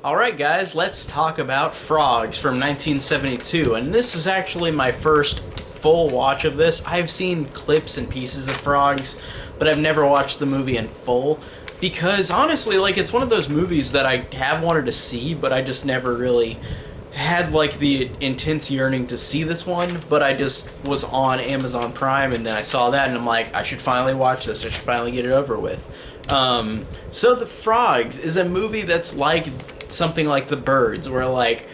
Alright guys, let's talk about Frogs from 1972, and this is actually my first full watch of this. I've seen clips and pieces of Frogs, but I've never watched the movie in full, because honestly, like, it's one of those movies that I have wanted to see, but I just never really had, like, the intense yearning to see this one. But I just was on Amazon Prime, and then I saw that, and I'm like, I should finally watch this, I should finally get it over with. So The Frogs is a movie that's like something like The Birds, where like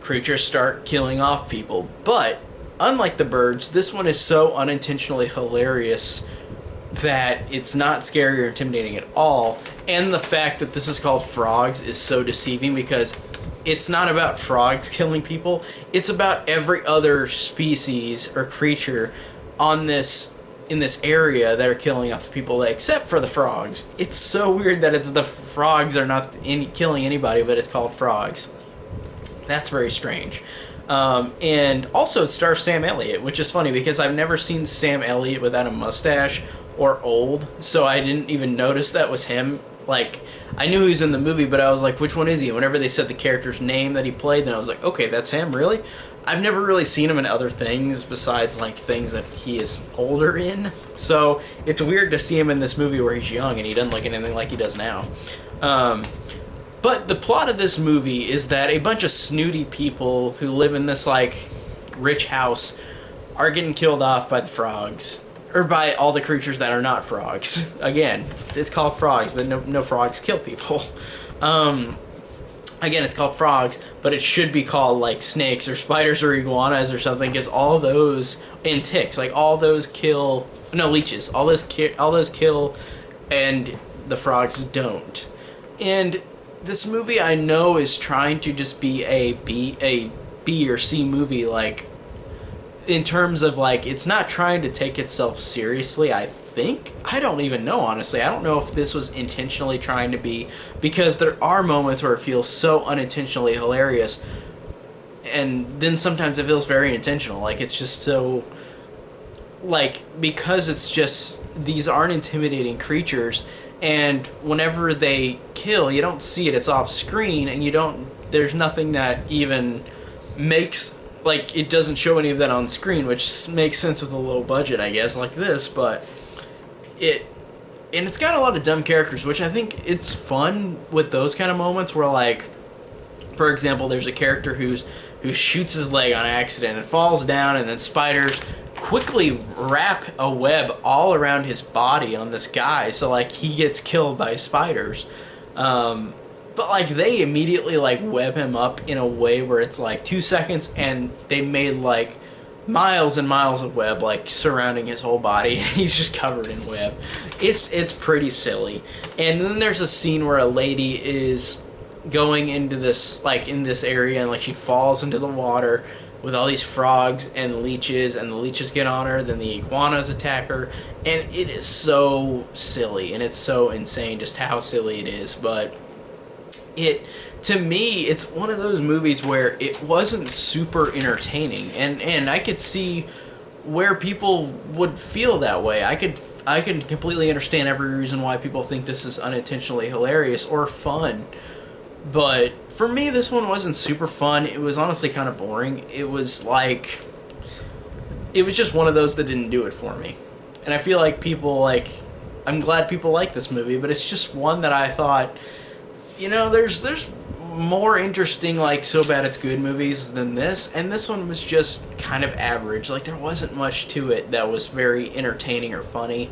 creatures start killing off people. But unlike The Birds, this one is so unintentionally hilarious that it's not scary or intimidating at all. And the fact that this is called Frogs is so deceiving because it's not about frogs killing people, it's about every other species or creature on this in this area that are killing off the people, except for the frogs. It's so weird that it's the frogs are not killing anybody, but it's called Frogs. That's very strange. And also it stars Sam Elliott, which is funny because I've never seen Sam Elliott without a mustache or old, so I didn't even notice that was him. Like, I knew he was in the movie, but I was like, which one is he? And whenever they said the character's name that he played, then I was like, okay, that's him, really? I've never really seen him in other things besides, like, things that he is older in. So it's weird to see him in this movie where he's young and he doesn't look anything like he does now. But the plot of this movie is that a bunch of snooty people who live in this, like, rich house are getting killed off by the frogs. Or by all the creatures that are not frogs. Again, it's called Frogs, but no frogs kill people. Again, it's called Frogs, but it should be called, like, snakes or spiders or iguanas or something, because all those, and ticks, like, all those kill, no, leeches, all those kill, and the frogs don't. And this movie, I know, is trying to just be a B or C movie, like, in terms of, like, it's not trying to take itself seriously, I think. I don't even know, honestly. I don't know if this was intentionally trying to be, because there are moments where it feels so unintentionally hilarious, and then sometimes it feels very intentional. Like, it's just so, like, because it's just, these aren't intimidating creatures, and whenever they kill, you don't see it, it's off screen, and you don't, there's nothing that even makes, like, it doesn't show any of that on screen, which makes sense with a low budget, I guess, like this, but it's got a lot of dumb characters, which I think it's fun with those kind of moments where, like, for example, there's a character who shoots his leg on accident and falls down, and then spiders quickly wrap a web all around his body on this guy, so, like, he gets killed by spiders. But, like, they immediately, like, web him up in a way where it's, like, 2 seconds, and they made, like, miles and miles of web, like, surrounding his whole body. He's just covered in web. It's pretty silly. And then there's a scene where a lady is going into this, like, in this area, and, like, she falls into the water with all these frogs and leeches, and the leeches get on her, then the iguanas attack her, and it is so silly, and it's so insane just how silly it is, but to me, it's one of those movies where it wasn't super entertaining, and I could see where people would feel that way. I could completely understand every reason why people think this is unintentionally hilarious or fun. But for me, this one wasn't super fun. It was honestly kind of boring. It was like, it was just one of those that didn't do it for me. And I feel like people, like, I'm glad people like this movie, but it's just one that I thought, you know, there's more interesting, like, so bad it's good movies than this, and this one was just kind of average. Like, there wasn't much to it that was very entertaining or funny,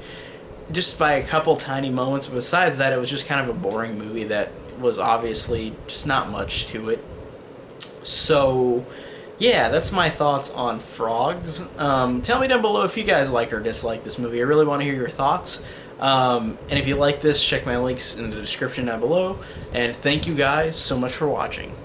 just by a couple tiny moments. Besides that, it was just kind of a boring movie that was obviously just not much to it. So yeah, that's my thoughts on Frogs. Tell me down below if you guys like or dislike this movie. I really want to hear your thoughts. And if you like this, check my links in the description down below. And thank you guys so much for watching.